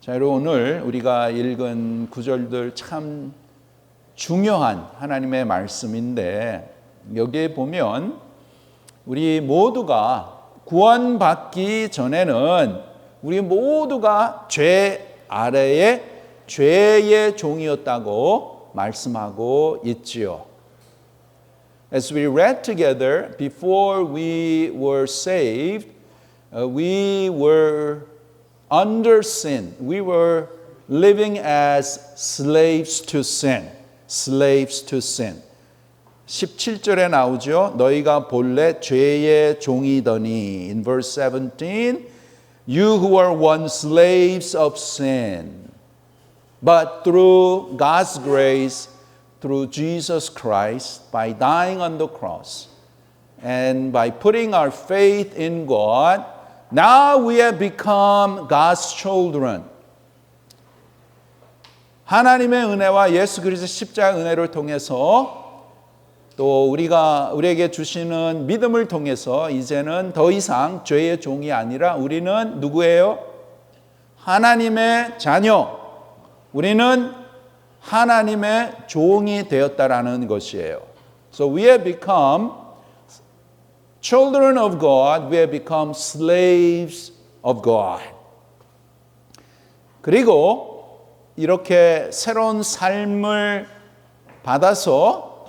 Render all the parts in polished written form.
자, 여러분 오늘 우리가 읽은 구절들 참 중요한 하나님의 말씀인데 여기에 보면 우리 모두가 구원받기 전에는 우리 모두가 죄 아래에 죄의 종이었다고 말씀하고 있지요. As we read together, before we were saved, we were under sin. We were living as slaves to sin. Slaves to sin. 17절에 나오죠. 너희가 본래 죄의 종이더니. In verse 17, you who are once slaves of sin. But through God's grace, through Jesus Christ, by dying on the cross, and by putting our faith in God, now we have become God's children. 하나님의 은혜와 예수 그리스도 십자가 은혜를 통해서 또 우리에게 주시는 믿음을 통해서 이제는 더 이상 죄의 종이 아니라 우리는 누구예요? 하나님의 자녀. 우리는 하나님의 종이 되었다라는 것이에요. So we have become children of God, we have become slaves of God. 그리고 이렇게 새로운 삶을 받아서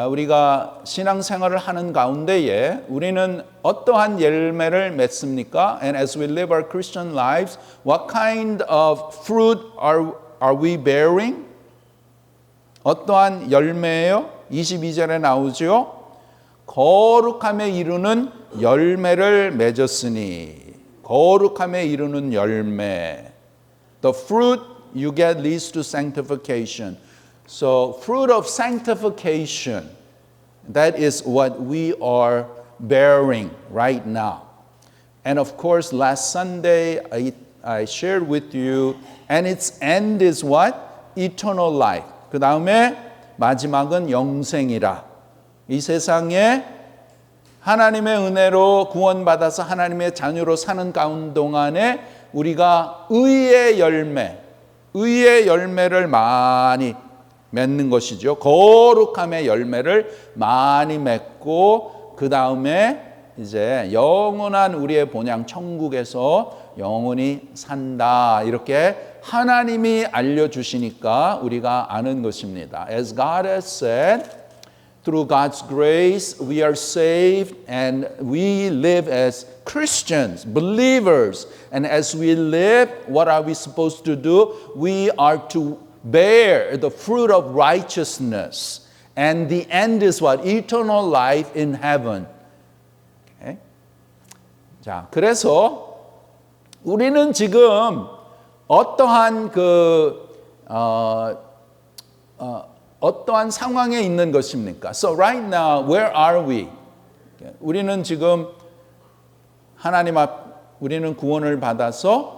우리가 신앙생활을 하는 가운데에 우리는 어떠한 열매를 맺습니까? And as we live our Christian lives, what kind of fruit are we bearing? 어떠한 열매예요? 22절에 나오죠. 거룩함에 이르는 열매를 맺었으니. 거룩함에 이르는 열매. The fruit you get leads to sanctification. So fruit of sanctification, that is what we are bearing right now. And of course, last Sunday I shared with you, and its end is what? Eternal life. 그 다음에 마지막은 영생이라. 이 세상에 하나님의 은혜로 구원받아서 하나님의 자녀로 사는 가운데 동안에 우리가 의의 열매를 많이 맺는 것이죠. 거룩함의 열매를 많이 맺고 그 다음에 이제 영원한 우리의 본향 천국에서 영원히 산다. 이렇게 하나님이 알려주시니까 우리가 아는 것입니다. As God has said, through God's grace we are saved and we live as Christians, believers. And as we live, what are we supposed to do? We are to bear the fruit of righteousness. And the end is what? Eternal life in heaven. Okay? 자, 그래서 우리는 지금 어떠한 어떠한 상황에 있는 것입니까? So right now, where are we? 우리는 지금 우리는 구원을 받아서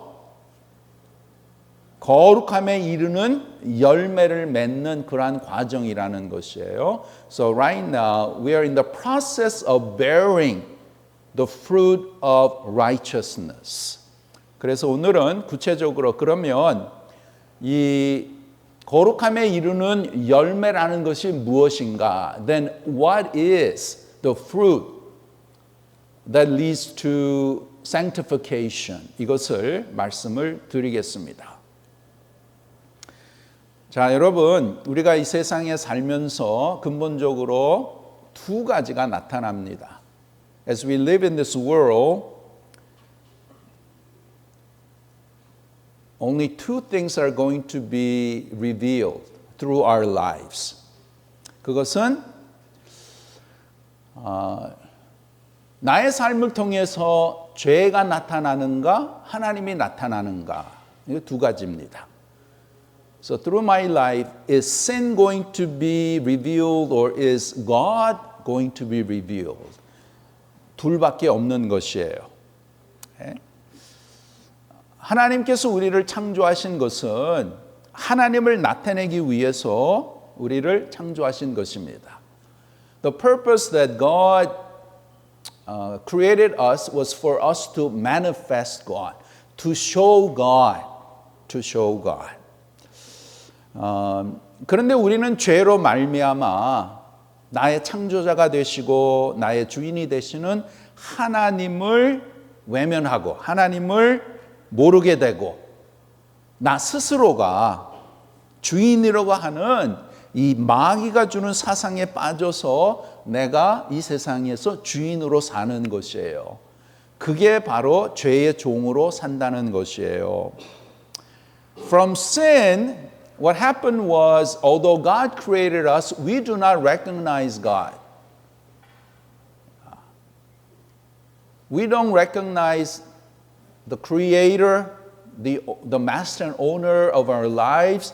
거룩함에 이르는 열매를 맺는 그러한 과정이라는 것이에요. So right now, we are in the process of bearing the fruit of righteousness. 그래서 오늘은 구체적으로 그러면 이 거룩함에 이르는 열매라는 것이 무엇인가? Then what is the fruit that leads to sanctification? 이것을 말씀을 드리겠습니다. 자, 여러분, 우리가 이 세상에 살면서 근본적으로 두 가지가 나타납니다. As we live in this world, only two things are going to be revealed through our lives. 그것은 나의 삶을 통해서 죄가 나타나는가, 하나님이 나타나는가. 이 두 가지입니다. So through my life, is sin going to be revealed or is God going to be revealed? 둘밖에 없는 것이에요. Okay? 하나님께서 우리를 창조하신 것은 하나님을 나타내기 위해서 우리를 창조하신 것입니다. The purpose that God created us was for us to manifest God, to show God. to show God. 그런데 우리는 죄로 말미암아 나의 창조자가 되시고 나의 주인이 되시는 하나님을 외면하고 하나님을 모르게 되고 나 스스로가 주인이라고 하는 이 마귀가 주는 사상에 빠져서 내가 이 세상에서 주인으로 사는 것이에요. 그게 바로 죄의 종으로 산다는 것이에요. From sin, what happened was, although God created us, we do not recognize God. We don't recognize the creator, the master and owner of our lives.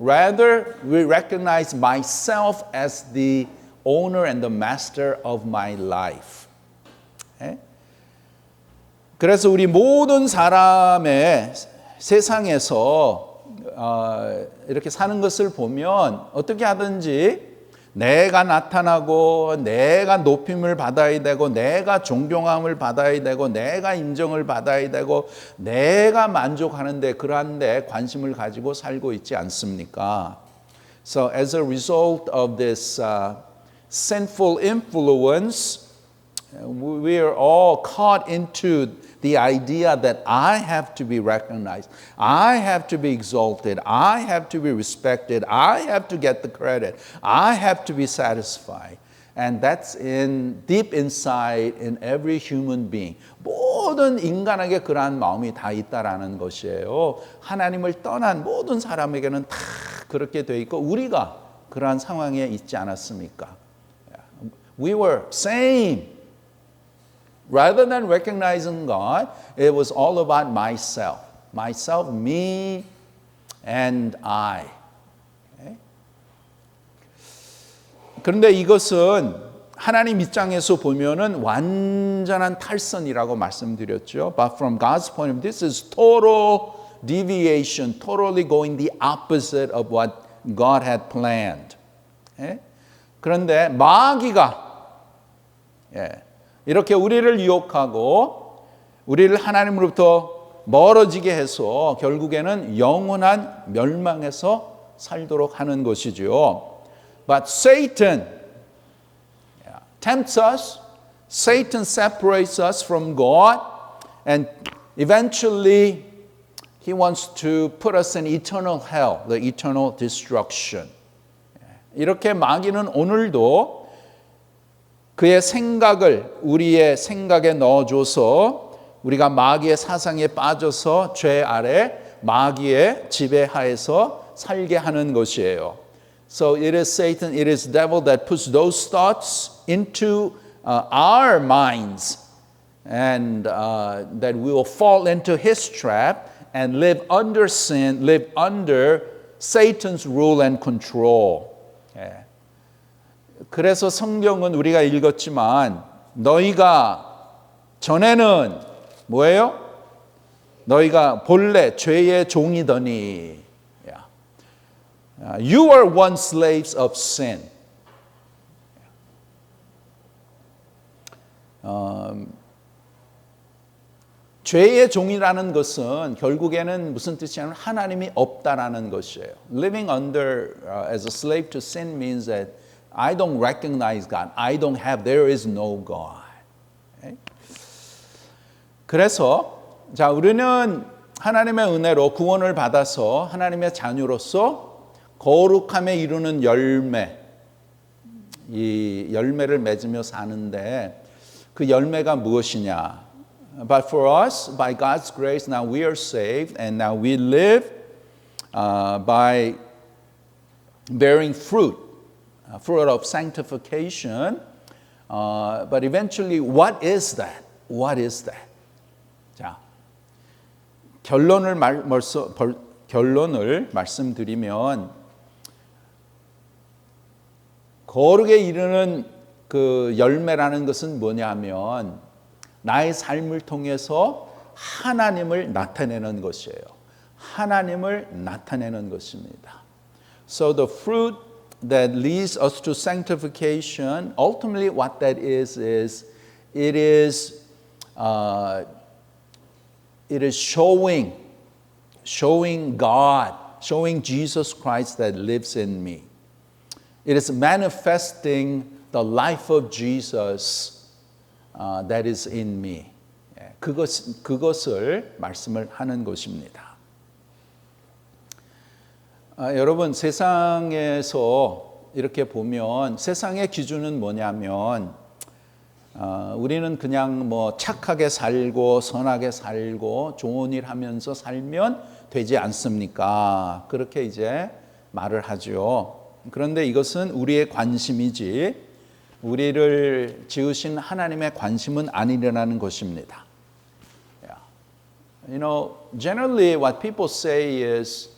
Rather, we recognize myself as the owner and the master of my life. 그래서 우리 모든 사람의 세상에서 이렇게 사는 것을 보면 어떻게 하든지 내가 나타나고 내가 높임을 받아야 되고 내가 존경함을 받아야 되고 내가 인정을 받아야 되고 내가 만족하는데 그런데 관심을 가지고 살고 있지 않습니까? So as a result of this sinful influence, we are all caught into the idea that I have to be recognized, I have to be exalted, I have to be respected, I have to get the credit, I have to be satisfied. And that's deep inside in every human being. 모든 인간에게 그러한 마음이 다 있다라는 것이에요. 하나님을 떠난 모든 사람에게는 다 그렇게 돼 있고 우리가 그러한 상황에 있지 않았습니까? We were same. Rather than recognizing God, it was all about myself. Myself, me, and I. 그런데 이것은 하나님 입장에서 보면은 완전한 탈선이라고 말씀드렸죠. But from God's point of view, this is total deviation, totally going the opposite of what God had planned. 그런데 마귀가 이렇게 우리를 유혹하고 우리를 하나님으로부터 멀어지게 해서 결국에는 영원한 멸망에서 살도록 하는 것이죠. But Satan tempts us. Satan separates us from God, and eventually he wants to put us in eternal hell, the eternal destruction. 이렇게 마귀는 오늘도 그의 생각을 우리의 생각에 넣어줘서 우리가 마귀의 사상에 빠져서 죄 아래 마귀의 지배하에서 살게 하는 것이에요. So it is Satan, it is devil that puts those thoughts into our minds and that we will fall into his trap and live under sin, live under Satan's rule and control. 그래서 성경은 우리가 읽었지만 너희가 전에는 뭐예요? 너희가 본래 죄의 종이더니 You were once slaves of sin. 죄의 종이라는 것은 결국에는 무슨 뜻이냐면 하나님이 없다라는 것이에요. Living under as a slave to sin means that I don't recognize God. I don't have, there is no God. 그래서 자 우리는 하나님의 은혜로 구원을 받아서 하나님의 자녀로서 거룩함에 이루는 열매, 이 열매를 맺으며 사는데 그 열매가 무엇이냐? But for us, by God's grace, now we are saved and now we live by bearing fruit of sanctification. But eventually, what is that? What is that? 자, 결론을 말씀드리면 거룩에 이르는 그 열매라는 것은 뭐냐면 나의 삶을 통해서 하나님을 나타내는 것이에요. 하나님을 나타내는 것입니다. So the fruit that leads us to sanctification, ultimately what that is it is showing showing God, showing Jesus Christ that lives in me. It is manifesting the life of Jesus that is in me. 그것을 말씀을 하는 것입니다. 여러분, 세상에서 이렇게 보면 세상의 기준은 뭐냐면 우리는 그냥 뭐 착하게 살고 선하게 살고 좋은 일 하면서 살면 되지 않습니까? 그렇게 이제 말을 하죠. 그런데 이것은 우리의 관심이지 우리를 지으신 하나님의 관심은 아니라는 것입니다. You know, generally what people say is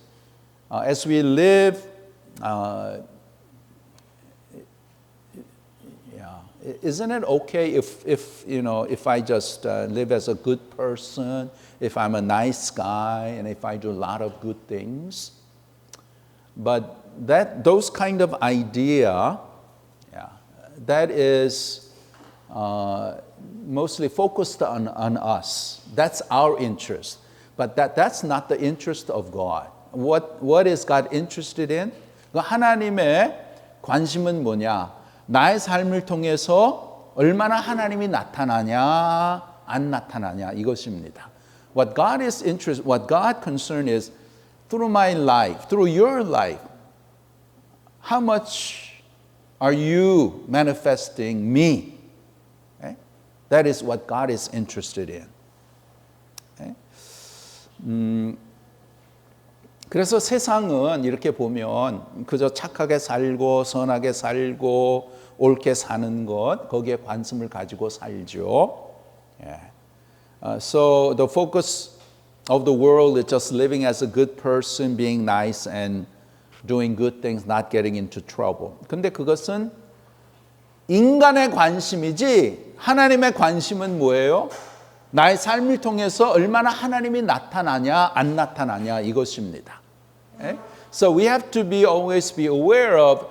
as we live isn't it okay if I just live as a good person, if I'm a nice guy, and if I do a lot of good things? But those kind of idea, that is mostly focused on us. That's our interest. But that's not the interest of God. What is God interested in? 하나님의 관심은 뭐냐? 나의 삶을 통해서 얼마나 하나님이 나타나냐, 안 나타나냐 이것입니다. What God is interested, what God concerned is through my life, through your life. How much are you manifesting me? Okay? That is what God is interested in. Okay? 그래서 세상은 이렇게 보면 그저 착하게 살고 선하게 살고 옳게 사는 것 거기에 관심을 가지고 살죠. So the focus of the world is just living as a good person, being nice and doing good things, not getting into trouble. 근데 그것은 인간의 관심이지 하나님의 관심은 뭐예요? 나의 삶을 통해서 얼마나 하나님이 나타나냐 안 나타나냐 이것입니다. So we have to always be aware of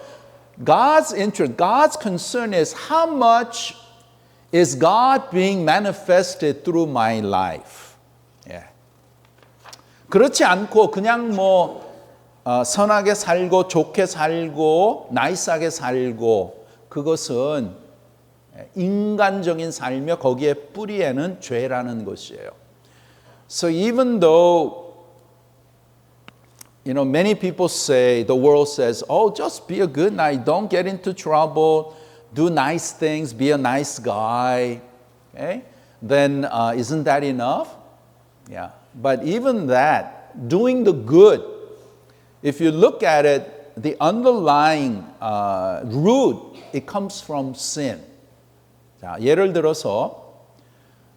God's interest. God's concern is how much is God being manifested through my life. 그렇지 않고 그냥 선하게 살고 좋게 살고 나이스하게 살고 그것은 인간적인 삶이며 거기에 뿌리에는 죄라는 것이에요. So even though many people say, the world says, oh, just be a good guy, don't get into trouble, do nice things, be a nice guy. Okay? Then isn't that enough? Yeah. But even that, doing the good, if you look at it, the underlying root, it comes from sin. 자, 예를 들어서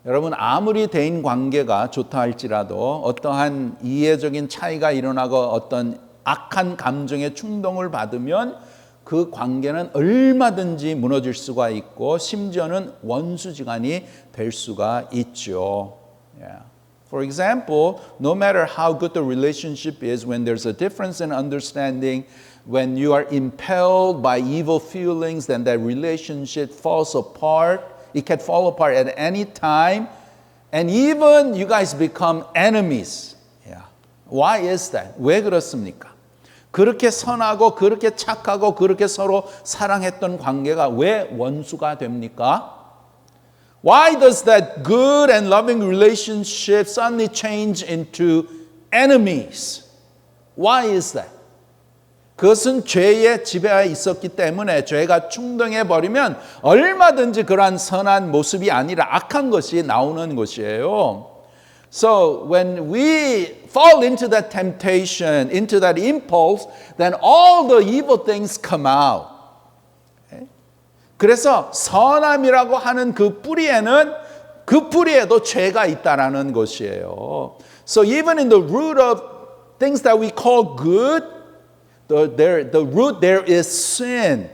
여러분 아무리 대인 관계가 좋다 할지라도 어떠한 이해적인 차이가 일어나고 어떤 악한 감정의 충동을 받으면 그 관계는 얼마든지 무너질 수가 있고 심지어는 원수지간이 될 수가 있죠. For example, no matter how good the relationship is, when there's a difference in understanding, when you are impelled by evil feelings, then that relationship falls apart. It can fall apart at any time. And even you guys become enemies. Why is that? 왜 그렇습니까? 그렇게 선하고 그렇게 착하고 그렇게 서로 사랑했던 관계가 왜 원수가 됩니까? Why does that good and loving relationship suddenly change into enemies? Why is that? 그것은 죄의 지배하에 있었기 때문에 죄가 충동해 버리면 얼마든지 그러한 선한 모습이 아니라 악한 것이 나오는 것이에요. So when we fall into that temptation, into that impulse, then all the evil things come out. 그래서 선함이라고 하는 그 뿌리에는 그 뿌리에도 죄가 있다라는 것이에요. So even in the root of things that we call good, the root there is sin.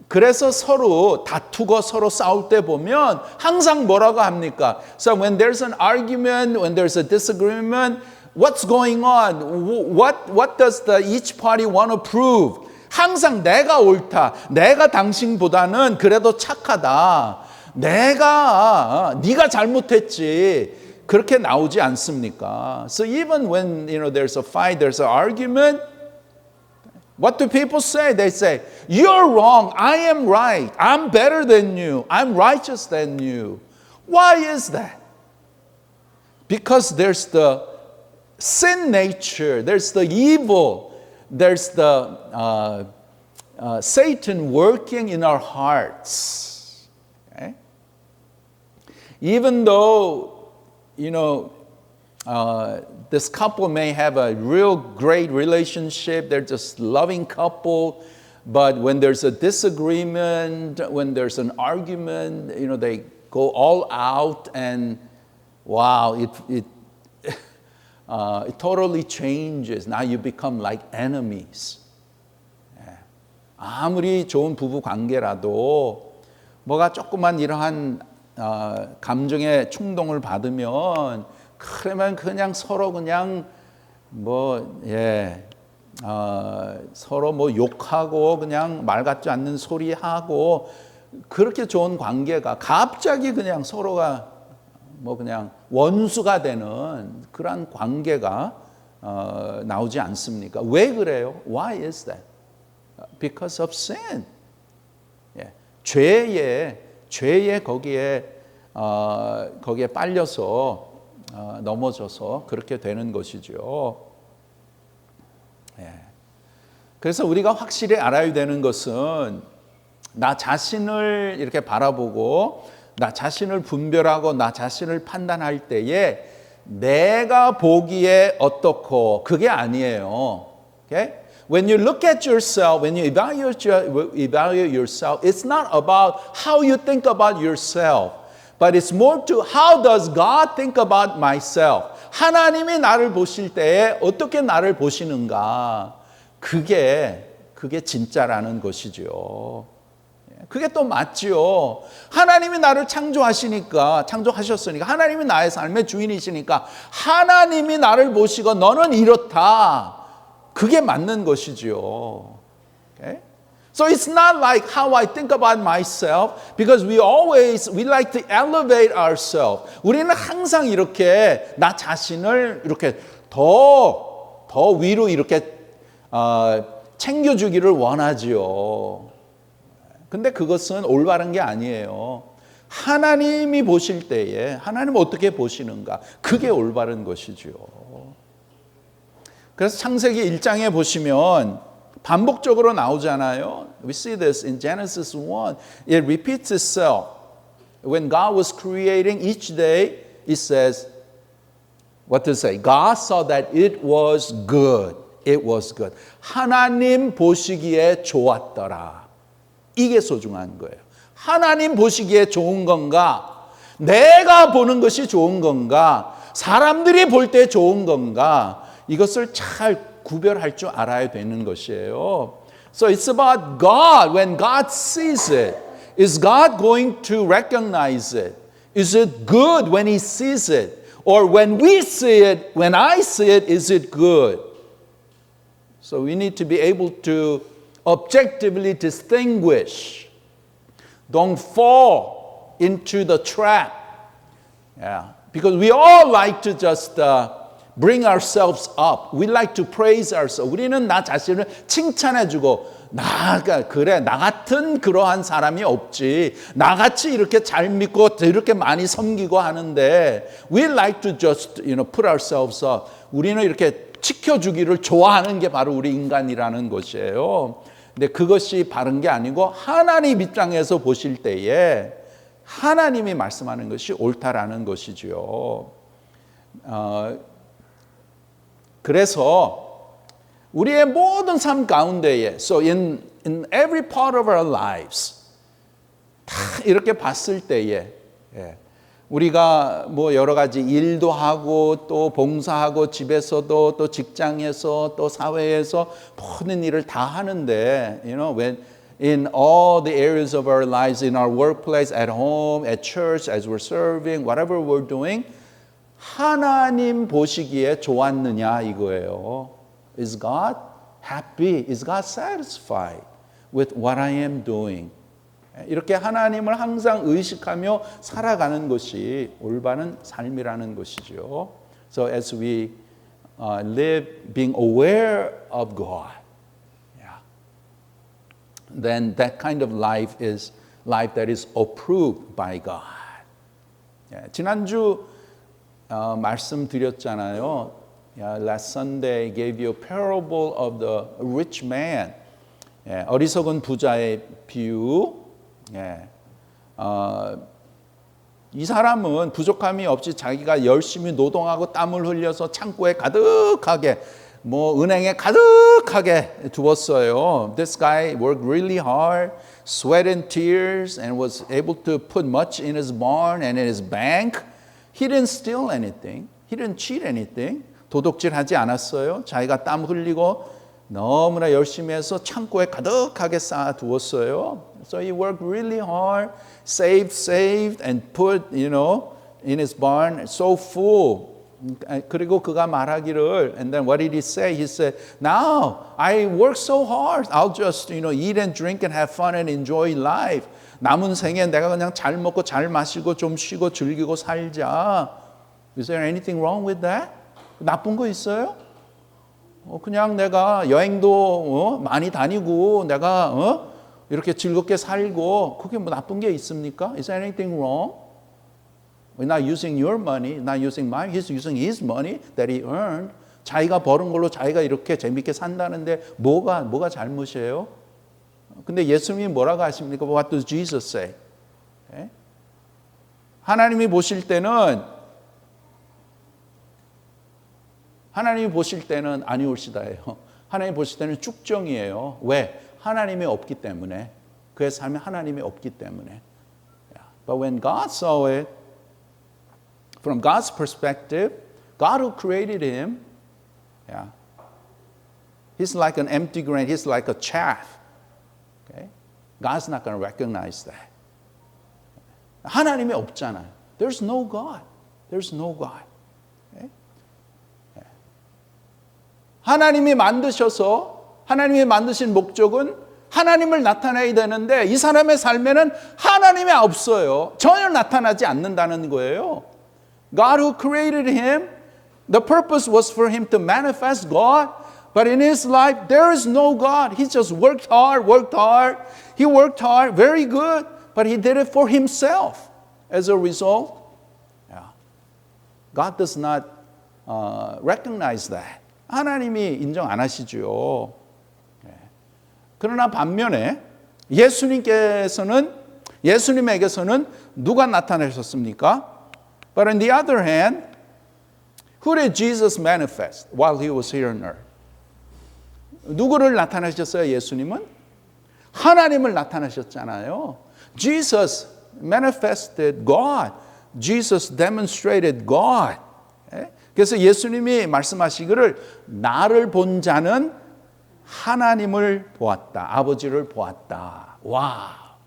그래서 서로 다투고 서로 싸울 때 보면 항상 뭐라고 합니까? So when there's an argument, when there's a disagreement, what's going on? What does each party want to prove? 항상 내가 옳다. 내가 당신보다는 그래도 착하다. 네가 잘못했지. 그렇게 나오지 않습니까? So even when there's a fight, there's an argument, what do people say? They say, "You're wrong. I am right. I'm better than you. I'm righteous than you." Why is that? Because there's the sin nature, there's the evil, there's the Satan working in our hearts. Okay? Even though, this couple may have a real great relationship, they're just loving couple, but when there's a disagreement, when there's an argument, they go all out and wow, it totally changes. Now you become like enemies. 아무리 좋은 부부 관계라도 뭐가 조그만 이러한 감정의 충동을 받으면 그러면 그냥 서로 그냥 서로 욕하고 그냥 말 같지 않는 소리 하고 그렇게 좋은 관계가 갑자기 그냥 서로가 그냥 원수가 되는 그런 관계가 나오지 않습니까? 왜 그래요? Why is that? Because of sin. 죄의 거기에 빨려서 넘어져서 그렇게 되는 것이죠. 그래서 우리가 확실히 알아야 되는 것은 나 자신을 이렇게 바라보고 나 자신을 분별하고 나 자신을 판단할 때에 내가 보기에 어떻고 그게 아니에요. Okay? When you look at yourself, when you evaluate yourself, it's not about how you think about yourself, but it's more to how does God think about myself. 하나님이 나를 보실 때에 어떻게 나를 보시는가. 그게 진짜라는 것이죠. 그게 또 맞지요. 하나님이 나를 창조하셨으니까 하나님이 나의 삶의 주인이시니까 하나님이 나를 보시고 너는 이렇다. 그게 맞는 것이지요. Okay? So it's not like how I think about myself because we like to elevate ourselves. 우리는 항상 이렇게 나 자신을 이렇게 더 위로 이렇게 챙겨주기를 원하지요. 근데 그것은 올바른 게 아니에요. 하나님이 보실 때에 하나님은 어떻게 보시는가? 그게 올바른 것이지요. 그래서 창세기 1장에 보시면 반복적으로 나오잖아요. We see this in Genesis 1. It repeats itself. When God was creating each day, it says, what does it say? God saw that it was good. It was good. 하나님 보시기에 좋았더라. 이게 소중한 거예요. 하나님 보시기에 좋은 건가? 내가 보는 것이 좋은 건가? 사람들이 볼 때 좋은 건가? 이것을 잘 구별할 줄 알아야 되는 것이에요. So it's about God. When God sees it, is God going to recognize it? Is it good when He sees it? Or when we see it, when I see it, is it good? So we need to be able to objectively distinguish. Don't fall into the trap. Yeah. Because we all like to just bring ourselves up. We like to praise ourselves. 우리는 나 자신을 칭찬해주고 나 같은 그러한 사람이 없지. 나같이 이렇게 잘 믿고 이렇게 많이 섬기고 하는데 we like to just put ourselves up. 우리는 이렇게 지켜주기를 좋아하는 게 바로 우리 인간이라는 것이에요. 근데 그것이 바른 게 아니고 하나님 입장에서 보실 때에 하나님이 말씀하는 것이 옳다라는 것이지요. 그래서 우리의 모든 삶 가운데에 so in every part of our lives 다 이렇게 봤을 때에 우리가 여러 가지 일도 하고 또 봉사하고 집에서도 또 직장에서 또 사회에서 모든 일을 다 하는데 when in all the areas of our lives, in our workplace, at home, at church, as we're serving, whatever we're doing, 하나님 보시기에 좋았느냐 이거예요. Is God happy? Is God satisfied with what I am doing? 이렇게 하나님을 항상 의식하며 살아가는 것이 올바른 삶이라는 것이죠. So as we live being aware of God, yeah, then that kind of life is life that is approved by God. Yeah, 지난주 말씀드렸잖아요. Yeah, last Sunday I gave you a parable of the rich man. Yeah, 어리석은 부자의 비유. 예, 이 사람은 부족함이 없이 자기가 열심히 노동하고 땀을 흘려서 창고에 가득하게 은행에 가득하게 두었어요. This guy worked really hard, sweat and tears, and was able to put much in his barn and in his bank. He didn't steal anything. He didn't cheat anything. 도둑질하지 않았어요. 자기가 땀 흘리고 너무나 열심히 해서 창고에 가득하게 쌓아두었어요. So he worked really hard, saved, and put, in his barn so full. 그리고 그가 말하기를, and then what did he say? He said, now I work so hard. I'll just, eat and drink and have fun and enjoy life. 남은 생에 내가 그냥 잘 먹고 잘 마시고 좀 쉬고 즐기고 살자. Is there anything wrong with that? 나쁜 거 있어요? 그냥 내가 여행도 많이 다니고 내가 이렇게 즐겁게 살고 그게 나쁜 게 있습니까? Is there anything wrong? We're not using your money, not using mine. He's using his money that he earned. 자기가 버는 걸로 자기가 이렇게 재밌게 산다는데 뭐가 잘못이에요? 근데 예수님이 뭐라고 하십니까? What does Jesus say? Okay? 하나님이 보실 때는 아니올시다예요. 하나님 보실 때는 쭉정이에요. 왜? 하나님이 없기 때문에. 그의 삶에 하나님이 없기 때문에. But when God saw it, from God's perspective, God who created him, he's like an empty grain. He's like a chaff. Okay? God's not going to recognize that. 하나님이 없잖아요. There's no God. There's no God. 하나님이 만드신 목적은 하나님을 나타내야 되는데 이 사람의 삶에는 하나님이 없어요. 전혀 나타나지 않는다는 거예요. God who created him, the purpose was for him to manifest God, but in his life there is no God. He just worked hard. He worked hard, very good, but he did it for himself. As a result, God does not recognize that. 하나님이 인정 안 하시죠. 그러나 반면에 예수님에게서는 누가 나타나셨습니까? But on the other hand, who did Jesus manifest while he was here on earth? 누구를 나타나셨어요, 예수님은? 하나님을 나타나셨잖아요. Jesus manifested God. Jesus demonstrated God. 그래서 예수님이 말씀하시기를 나를 본 자는 하나님을 보았다. 아버지를 보았다. 와,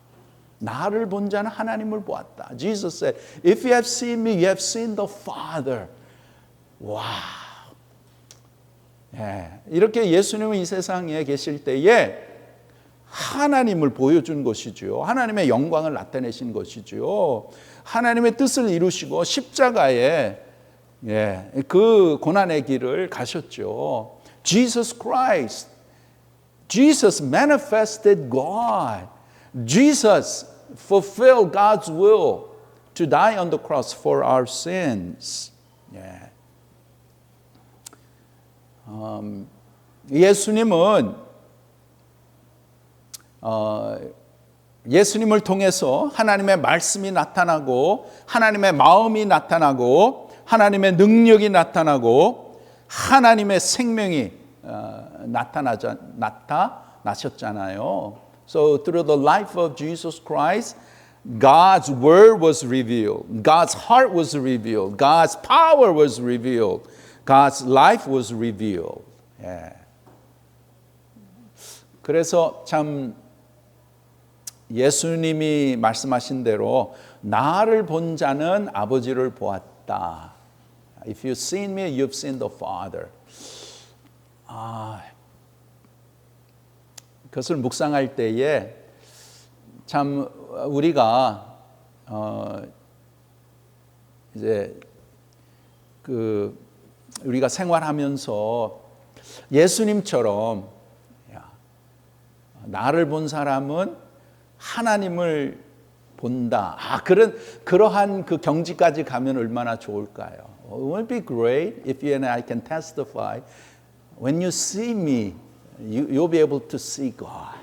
나를 본 자는 하나님을 보았다. Jesus said, if you have seen me, you have seen the Father. 와, 이렇게 예수님은 이 세상에 계실 때에 하나님을 보여준 것이죠. 하나님의 영광을 나타내신 것이죠. 하나님의 뜻을 이루시고 십자가에 그 고난의 길을 가셨죠. Jesus Christ. Jesus manifested God. Jesus fulfilled God's will to die on the cross for our sins. 예수님을 통해서 하나님의 말씀이 나타나고 하나님의 마음이 나타나고 하나님의 능력이 나타나고 하나님의 생명이 나타나셨잖아요. So through the life of Jesus Christ, God's word was revealed. God's heart was revealed. God's power was revealed. God's life was revealed. 그래서 참 예수님이 말씀하신 대로 나를 본 자는 아버지를 보았다. If you've seen me, you've seen the Father. 그것을 묵상할 때에 참 우리가 이제 우리가 생활하면서 예수님처럼 나를 본 사람은 하나님을 본다. 그러한 그 경지까지 가면 얼마나 좋을까요? It would be great if you and I can testify. When you see me, you'll be able to see God.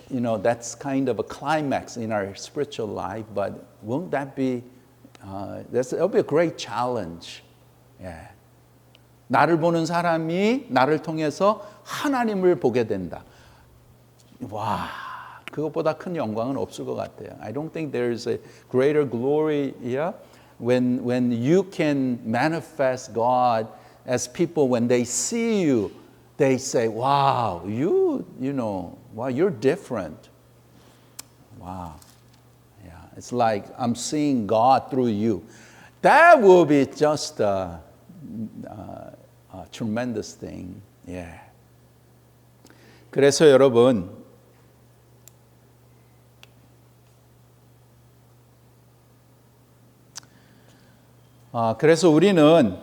You know, that's kind of a climax in our spiritual life, but won't that be, that'll be a great challenge. Yeah. 나를 보는 사람이 나를 통해서 하나님을 보게 된다. 와, 그것보다 큰 영광은 없을 것 같아요. I don't think there's a greater glory here when you can manifest God as people when they see you, they say, "Wow, wow, you're different." Wow, yeah, it's like I'm seeing God through you. That will be just a tremendous thing. Yeah. 그래서 여러분, 그래서 우리는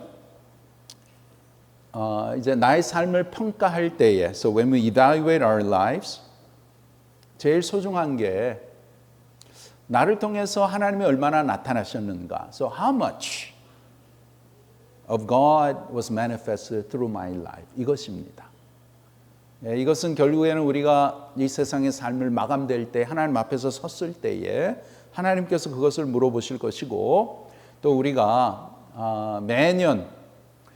이제 나의 삶을 평가할 때에, so when we evaluate our lives, 제일 소중한 게 나를 통해서 하나님이 얼마나 나타나셨는가. So how much of God was manifested through my life? 이것입니다. 이것은 결국에는 우리가 이 세상의 삶을 마감될 때 하나님 앞에서 섰을 때에 하나님께서 그것을 물어보실 것이고, 또 우리가 매년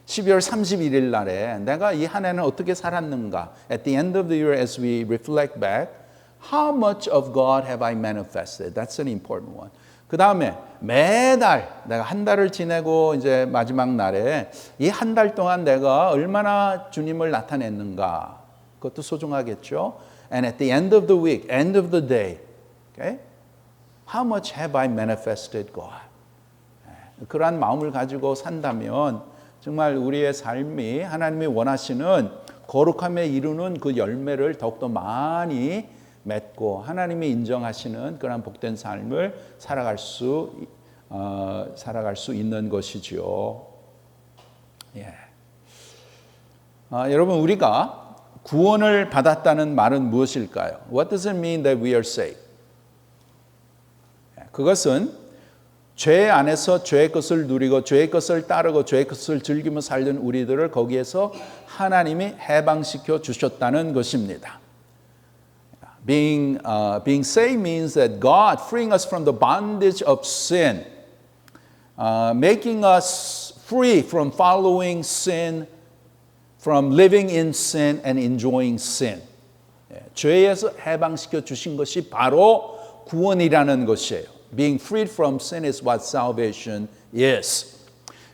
12월 31일 날에 내가 이 한 해는 어떻게 살았는가, at the end of the year as we reflect back, how much of God have I manifested? That's an important one. 그 다음에 매달 내가 한 달을 지내고 이제 마지막 날에 이 한 달 동안 내가 얼마나 주님을 나타냈는가, 그것도 소중하겠죠. And at the end of the week, end of the day, okay? How much have I manifested God? 그러한 마음을 가지고 산다면 정말 우리의 삶이 하나님이 원하시는 거룩함에 이루는 그 열매를 더욱더 많이 맺고 하나님이 인정하시는 그런 복된 삶을 살아갈 수 있는 것이죠. 예. 여러분, 우리가 구원을 받았다는 말은 무엇일까요? What does it mean that we are saved? 그것은 죄 안에서 죄의 것을 누리고 죄의 것을 따르고 죄의 것을 즐기며 살던 우리들을 거기에서 하나님이 해방시켜 주셨다는 것입니다. Being saved means that God freeing us from the bondage of sin, making us free from following sin, from living in sin and enjoying sin. 죄에서 해방시켜 주신 것이 바로 구원이라는 것이에요. Being freed from sin is what salvation is.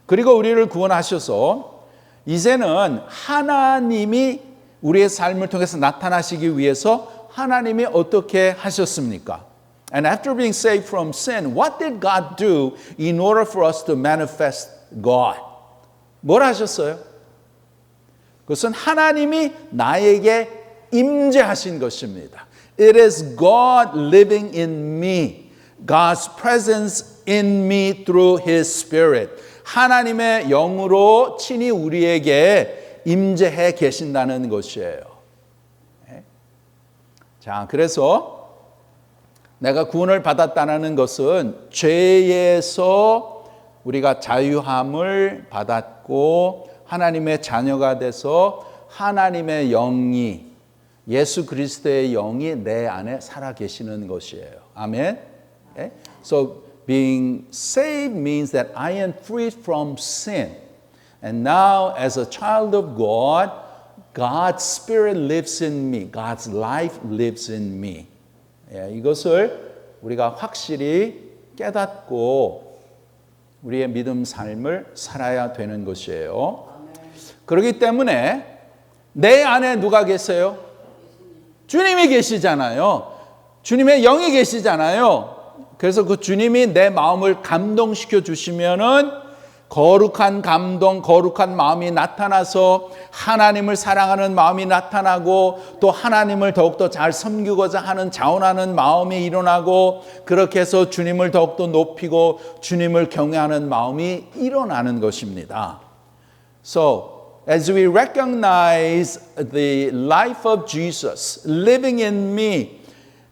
그리고 우리를 구원하셔서 이제는 하나님이 우리의 삶을 통해서 나타나시기 위해서 하나님이 어떻게 하셨습니까? And after being saved from sin, what did God do in order for us to manifest God? 뭘 하셨어요? 그것은 하나님이 나에게 임재하신 것입니다. It is God living in me. God's presence in me through His Spirit. 하나님의 영으로 친히 우리에게 임재해 계신다는 것이에요. 자, 그래서 내가 구원을 받았다는 것은 죄에서 우리가 자유함을 받았고 하나님의 자녀가 돼서 하나님의 영이, 예수 그리스도의 영이 내 안에 살아 계시는 것이에요. 아멘. Okay? So being saved means that I am freed from sin. And now as a child of God, God's Spirit lives in me. God's life lives in me. 이것을 우리가 확실히 깨닫고 우리의 믿음 삶을 살아야 되는 것이에요. 그렇기 때문에 내 안에 누가 계세요? 주님이 계시잖아요. 주님의 영이 계시잖아요. 그래서 그 주님이 내 마음을 감동시켜 주시면은 거룩한 감동, 거룩한 마음이 나타나서 하나님을 사랑하는 마음이 나타나고 또 하나님을 더욱더 잘 섬기고자 하는 자원하는 마음이 일어나고 그렇게 해서 주님을 더욱더 높이고 주님을 경외하는 마음이 일어나는 것입니다. So, as we recognize the life of Jesus living in me,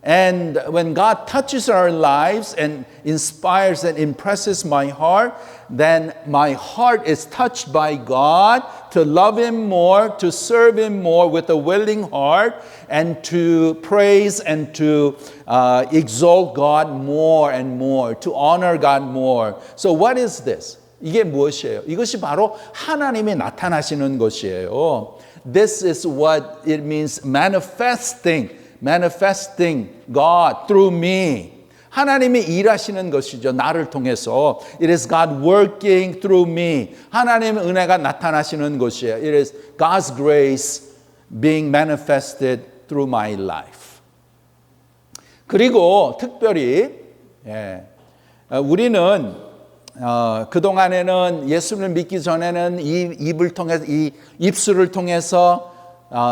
and when God touches our lives and inspires and impresses my heart, then my heart is touched by God to love Him more, to serve Him more with a willing heart, and to praise and to exalt God more and more, to honor God more. So what is this? 이게 무엇이에요? 이것이 바로 하나님이 나타나시는 것이에요. This is what it means manifesting God through me. 하나님이 일하시는 것이죠. 나를 통해서. It is God working through me. 하나님의 은혜가 나타나시는 것이에요. It is God's grace being manifested through my life. 그리고 특별히 우리는 그동안에는 예수를 믿기 전에는 이 입을 통해서 이 입술을 통해서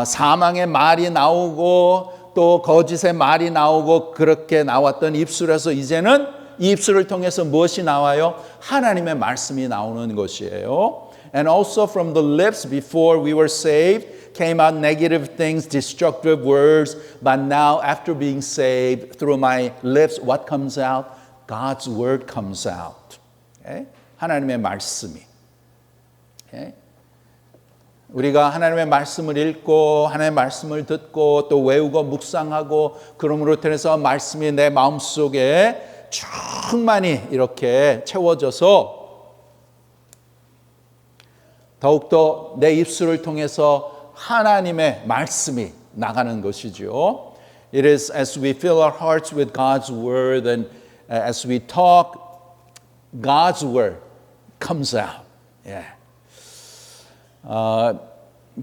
사망의 말이 나오고 또 거짓의 말이 나오고 그렇게 나왔던 입술에서 이제는 이 입술을 통해서 무엇이 나와요? 하나님의 말씀이 나오는 것이에요. And also from the lips before we were saved came out negative things, destructive words. But now after being saved through my lips, what comes out? God's word comes out. Okay? 하나님의 말씀이. Okay? 우리가 하나님의 말씀을 읽고 하나님의 말씀을 듣고 또 외우고 묵상하고 그러므로 인해서 말씀이 내 마음속에 충만히 이렇게 채워져서 더욱더 내 입술을 통해서 하나님의 말씀이 나가는 것이죠. It is as we fill our hearts with God's word and as we talk, God's word comes out. Yeah.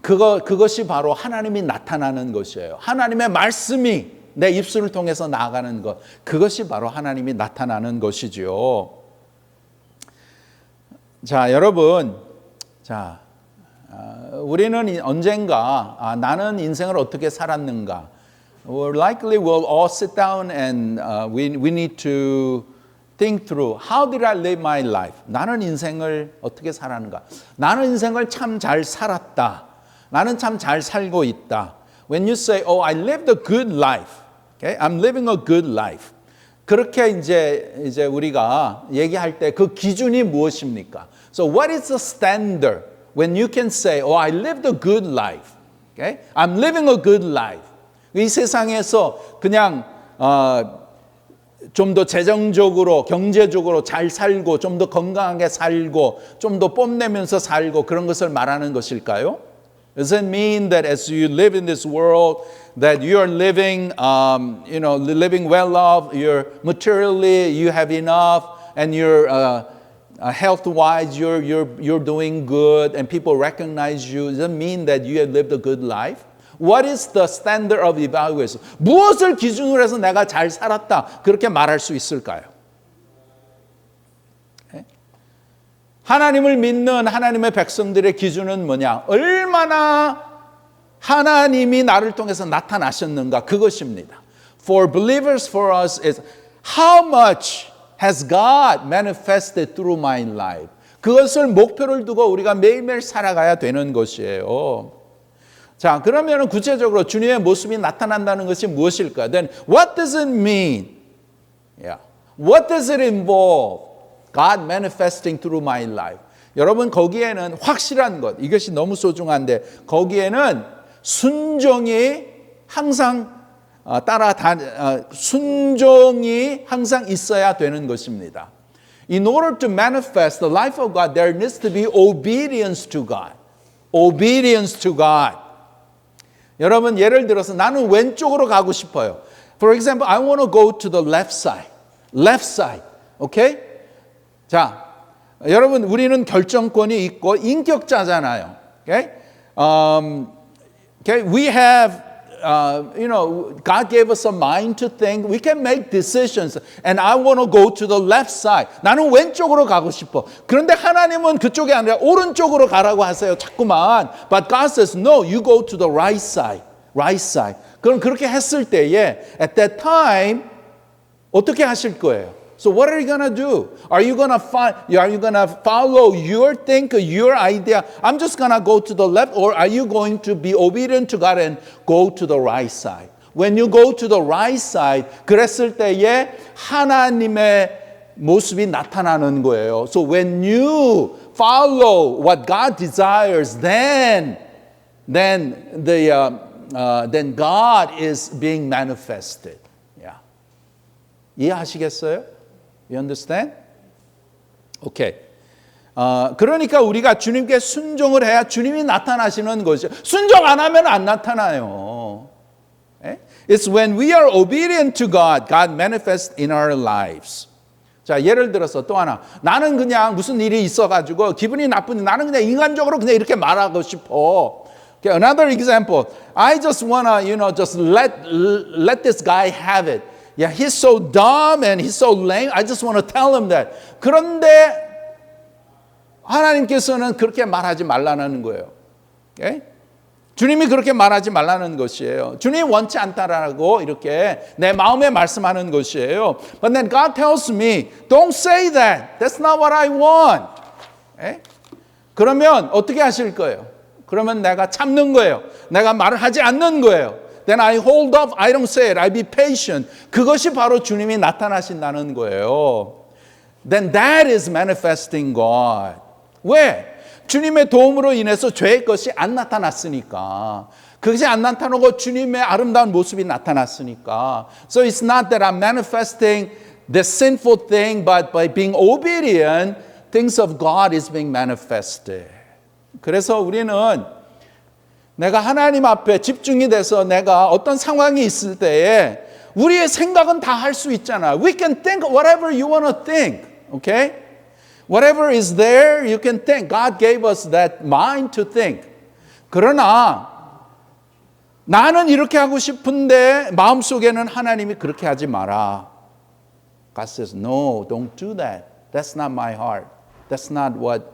그것이 바로 하나님이 나타나는 것이에요. 하나님의 말씀이 내 입술을 통해서 나가는 것, 그것이 바로 하나님이 나타나는 것이지요. 자, 여러분, 우리는 언젠가 나는 인생을 어떻게 살았는가? Well, likely we'll all sit down and we need to think through how did I live my life? 나는 인생을 어떻게 살았는가? 나는 인생을 참 잘 살았다. 나는 참 잘 살고 있다. When you say, oh, I lived a good life. Okay? I'm living a good life. 그렇게 이제 우리가 얘기할 때 그 기준이 무엇입니까? So what is the standard when you can say, oh, I lived a good life. Okay? I'm living a good life. 이 세상에서 그냥 좀 더 재정적으로, 경제적으로 잘 살고, 좀 더 건강하게 살고, 좀 더 뽐내면서 살고 그런 것을 말하는 것일까요? Does it mean that as you live in this world, that you are living, living well off, you're materially, you have enough, and you're health-wise, you're doing good, and people recognize you? Does it mean that you have lived a good life? What is the standard of evaluation? 무엇을 기준으로 해서 내가 잘 살았다 그렇게 말할 수 있을까요? 하나님을 믿는 하나님의 백성들의 기준은 뭐냐? 얼마나 하나님이 나를 통해서 나타나셨는가 그것입니다. For believers, for us is how much has God manifested through my life? 그것을 목표를 두고 우리가 매일매일 살아가야 되는 것이에요. 자, 그러면 구체적으로 주님의 모습이 나타난다는 것이 무엇일까? Then what does it mean? Yeah. What does it involve? God manifesting through my life. 여러분 거기에는 확실한 것, 이것이 너무 소중한데 거기에는 순종이 항상 순종이 항상 있어야 되는 것입니다. In order to manifest the life of God, there needs to be obedience to God. Obedience to God. 여러분 예를 들어서 나는 왼쪽으로 가고 싶어요. For example, I want to go to the left side. Left side. Okay? 자, 여러분 우리는 결정권이 있고 인격자잖아요. Okay? Okay? We have God gave us a mind to think. We can make decisions. And I want to go to the left side. 나는 왼쪽으로 가고 싶어. 그런데 하나님은 그쪽이 아니라 오른쪽으로 가라고 하세요. 자꾸만. But God says, no, you go to the right side. Right side. 그럼 그렇게 했을 때에 at that time 어떻게 하실 거예요? So what are you going to do? Are you going to follow your your idea? I'm just going to go to the left, or are you going to be obedient to God and go to the right side? When you go to the right side, 그랬을 때에 하나님의 모습이 나타나는 거예요. So when you follow what God desires, then God is being manifested. Yeah. 이해하시겠어요? You understand? Okay. 그러니까 우리가 주님께 순종을 해야 주님이 나타나시는 것이죠. 순종 안 하면 안 나타나요. It's when we are obedient to God, God manifests in our lives. 자, 예를 들어서 또 하나. 나는 그냥 무슨 일이 있어가지고 기분이 나쁜데 나는 그냥 인간적으로 그냥 이렇게 말하고 싶어. Okay, another example. I just wanna, just let this guy have it. Yeah, he's so dumb and he's so lame. I just want to tell him that. 그런데 하나님께서는 그렇게 말하지 말라는 거예요. Okay? 주님이 그렇게 말하지 말라는 것이에요. 주님이 원치 않다라고 이렇게 내 마음에 말씀하는 것이에요. But then God tells me, don't say that. That's not what I want. Okay? 그러면 어떻게 하실 거예요? 그러면 내가 참는 거예요. 내가 말을 하지 않는 거예요. Then I hold up, I don't say it, I be patient. 그것이 바로 주님이 나타나신다는 거예요. Then that is manifesting God. 왜? 주님의 도움으로 인해서 죄의 것이 안 나타났으니까. 그것이 안 나타나고 주님의 아름다운 모습이 나타났으니까. So it's not that I'm manifesting the sinful thing, but by being obedient, things of God is being manifested. 그래서 우리는 내가 하나님 앞에 집중이 돼서 내가 어떤 상황이 있을 때에 우리의 생각은 다 할 수 있잖아. We can think whatever you want to think. Okay? Whatever is there, you can think. God gave us that mind to think. 그러나 나는 이렇게 하고 싶은데 마음속에는 하나님이 그렇게 하지 마라. God says, no, don't do that. That's not my heart. That's not what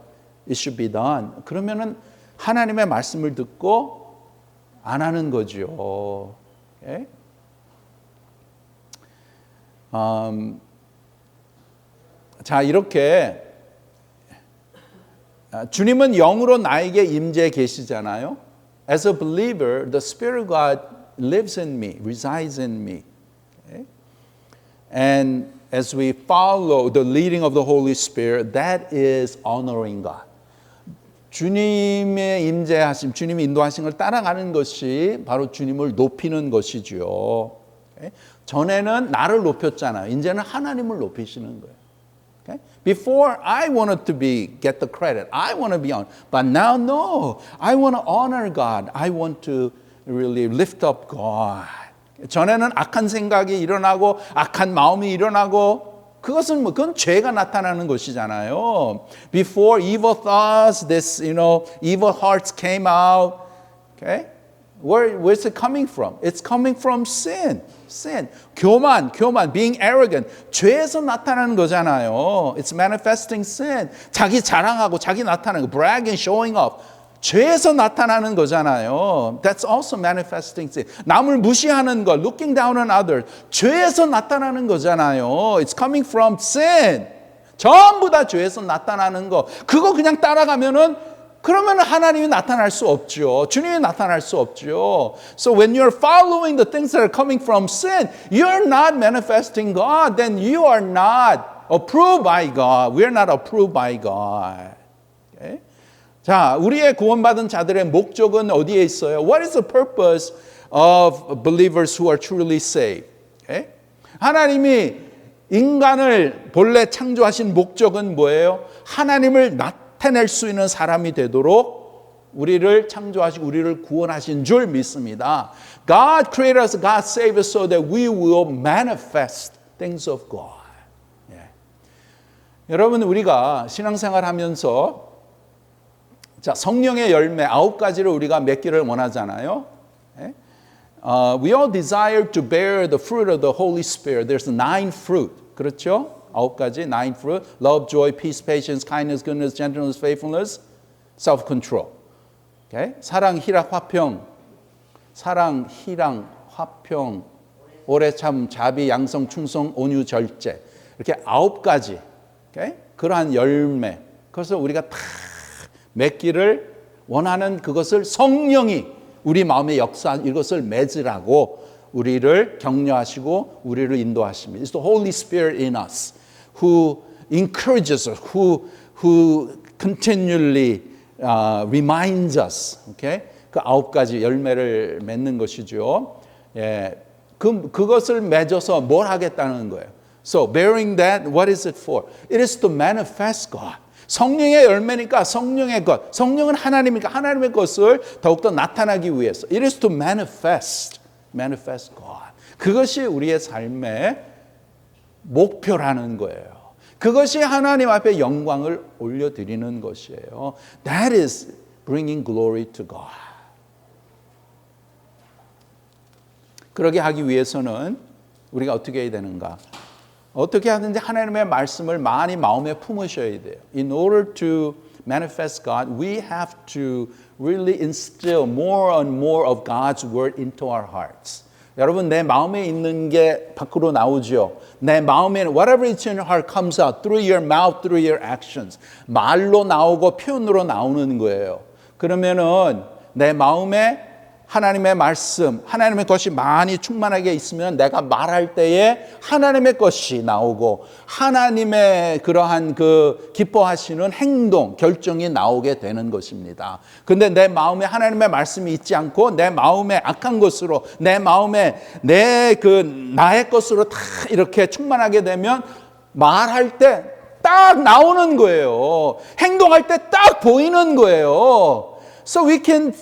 it should be done. 그러면은 하나님의 말씀을 듣고 안 하는 거죠. Okay? 자, 이렇게 주님은 영으로 나에게 임재해 계시잖아요. As a believer, the Spirit of God lives in me, resides in me. Okay? And as we follow the leading of the Holy Spirit, that is honoring God. 주님의 임재하심, 주님의 인도하심을 따라가는 것이 바로 주님을 높이는 것이죠. Okay? 전에는 나를 높였잖아요. 이제는 하나님을 높이시는 거예요. Okay? Before I wanted to get the credit. I want to be on. But now no. I want to honor God. I want to really lift up God. 전에는 악한 생각이 일어나고 악한 마음이 일어나고 그것은 그건 죄가 나타나는 것이잖아요. Before evil thoughts, evil hearts came out. Okay? Where's it coming from? It's coming from sin. 교만, being arrogant. 죄에서 나타나는 거잖아요. It's manifesting sin. 자기 자랑하고 자기 나타나는 거, bragging, showing off. 죄에서 나타나는 거잖아요. That's also manifesting sin. 남을 무시하는 것, looking down on others. 죄에서 나타나는 거잖아요. It's coming from sin. 전부 다 죄에서 나타나는 거. 그거 그냥 따라가면은 그러면 하나님이 나타날 수 없죠. 주님이 나타날 수 없죠. So when you're following the things that are coming from sin, you're not manifesting God. Then you are not approved by God. We are not approved by God. Okay? 자, 우리의 구원받은 자들의 목적은 어디에 있어요? What is the purpose of believers who are truly saved? Okay? 하나님이 인간을 본래 창조하신 목적은 뭐예요? 하나님을 나타낼 수 있는 사람이 되도록 우리를 창조하시고 우리를 구원하신 줄 믿습니다. God created us, God saved us so that we will manifest things of God. 예. 여러분, 우리가 신앙생활 하면서 자, 성령의 열매 9가지를 우리가 맺기를 원하잖아요. 예? we all desire to bear the fruit of the Holy Spirit. There's 9 fruit. 그렇죠? 9가지, 9 fruit. Love, joy, peace, patience, kindness, goodness, gentleness, faithfulness, self-control. Okay? 사랑, 희락, 화평. 사랑, 희랑, 화평, 오래참, 자비, 양성, 충성, 온유, 절제. 이렇게 9가지. Okay? 그러한 열매. 그래서 우리가 다 맺기를 원하는 그것을 성령이 우리 마음에 역사한 이것을 맺으라고 우리를 격려하시고 우리를 인도하십니다. It's the Holy Spirit in us who encourages us, who continually reminds us. Okay? 그 9가지 열매를 맺는 것이죠. 예, 그것을 맺어서 뭘 하겠다는 거예요. So bearing that, what is it for? It is to manifest God. 성령의 열매니까 성령의 것. 성령은 하나님이니까 하나님의 것을 더욱더 나타나기 위해서. It is to manifest God. 그것이 우리의 삶의 목표라는 거예요. 그것이 하나님 앞에 영광을 올려드리는 것이에요. That is bringing glory to God. 그러게 하기 위해서는 우리가 어떻게 해야 되는가? 어떻게 하든지 하나님의 말씀을 많이 마음에 품으셔야 돼요. In order to manifest God, we have to really instill more and more of God's word into our hearts. 여러분, 내 마음에 있는 게 밖으로 나오죠. 내 마음에 whatever is in your heart comes out through your mouth, through your actions. 말로 나오고 표현으로 나오는 거예요. 그러면은 내 마음에 하나님의 말씀, 하나님의 것이 많이 충만하게 있으면 내가 말할 때에 하나님의 것이 나오고 하나님의 그러한 그 기뻐하시는 행동, 결정이 나오게 되는 것입니다. 근데 내 마음에 하나님의 말씀이 있지 않고 내 마음에 악한 것으로 내 마음에 나의 것으로 다 이렇게 충만하게 되면 말할 때 딱 나오는 거예요. 행동할 때 딱 보이는 거예요. So we can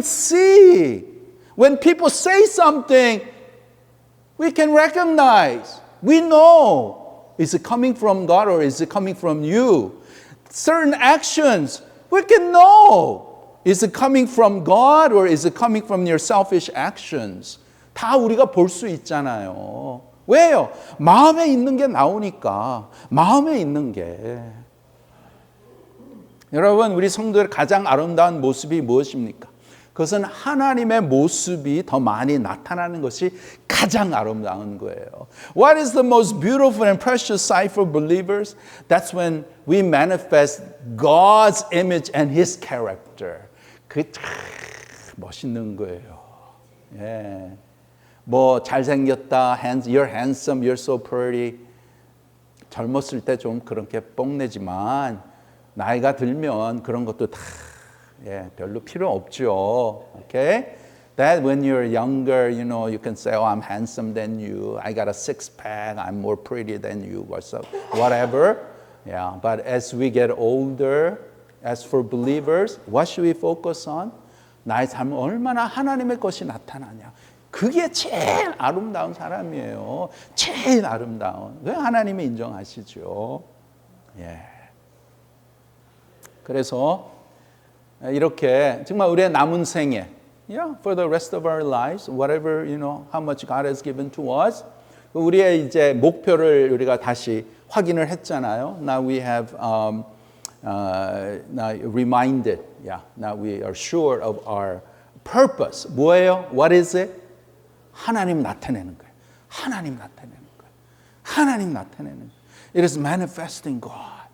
see when people say something, we can recognize. We know, is it coming from God or is it coming from you? Certain actions, we can know, is it coming from God or is it coming from your selfish actions? 다 우리가 볼 수 있잖아요. 왜요? 마음에 있는 게 나오니까. 마음에 있는 게. 여러분, 우리 성도의 가장 아름다운 모습이 무엇입니까? 그것은 하나님의 모습이 더 많이 나타나는 것이 가장 아름다운 거예요. What is the most beautiful and precious sight for believers? That's when we manifest God's image and His character. 그게 참 멋있는 거예요. 예. 뭐 잘생겼다, you're handsome, you're so pretty. 젊었을 때 좀 그렇게 뽐내지만 나이가 들면 그런 것도 다 별로 필요 없죠. Okay? That when you're younger, you can say, oh, I'm handsome than you. I got a six-pack. I'm more pretty than you. Or so, whatever. Yeah. But as we get older, as for believers, what should we focus on? 나의 삶은 얼마나 하나님의 것이 나타나냐. 그게 제일 아름다운 사람이에요. 제일 아름다운. 왜 하나님이 인정하시죠? 예. 그래서 이렇게 정말 우리의 남은 생에, for the rest of our lives, whatever how much God has given to us, 우리의 이제 목표를 우리가 다시 확인을 했잖아요. Now we have now reminded, now we are sure of our purpose. 뭐예요? What is it? 하나님 나타내는 거예요. 하나님 나타내는 거예요. 하나님 나타내는 거예요. It is manifesting God.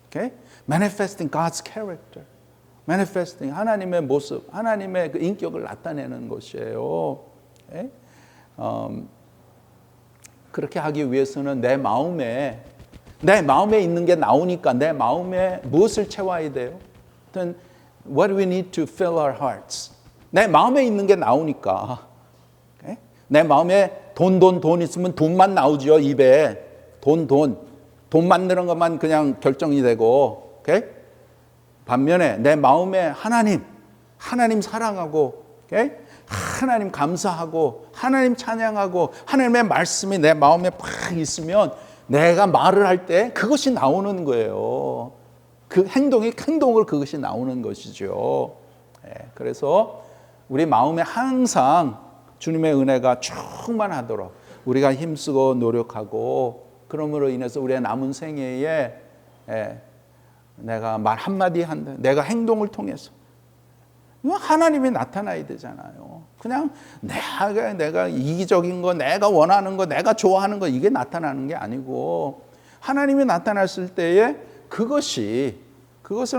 Okay? Manifesting God's character. Manifesting 하나님의 모습, 하나님의 그 인격을 나타내는 것이에요. Okay? 그렇게 하기 위해서는 내 마음에 있는 게 나오니까 내 마음에 무엇을 채워야 돼요? Then what do we need to fill our hearts? 내 마음에 있는 게 나오니까. Okay? 내 마음에 돈 있으면 돈만 나오죠. 입에 돈 만드는 것만 그냥 결정이 되고. Okay? 반면에 내 마음에 하나님 사랑하고, okay? 하나님 감사하고, 하나님 찬양하고, 하나님의 말씀이 내 마음에 팍 있으면 내가 말을 할 때 그것이 나오는 거예요. 그 행동을 그것이 나오는 것이죠. 네, 그래서 우리 마음에 항상 주님의 은혜가 충만하도록 우리가 힘쓰고 노력하고 그러므로 인해서 우리의 남은 생애에 내가 말 한마디 한다, 내가 행동을 통해서 하나님이 나타나야 되잖아요. 그냥 내가 이기적인 거, 내가 원하는 거, 내가 좋아하는 거 이게 나타나는 게 아니고 하나님이 나타났을 때에 그것을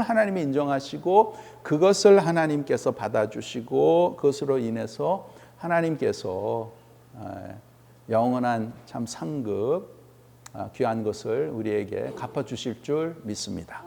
하나님이 인정하시고 그것을 하나님께서 받아주시고 그것으로 인해서 하나님께서 영원한 참 상급 귀한 것을 우리에게 갚아주실 줄 믿습니다.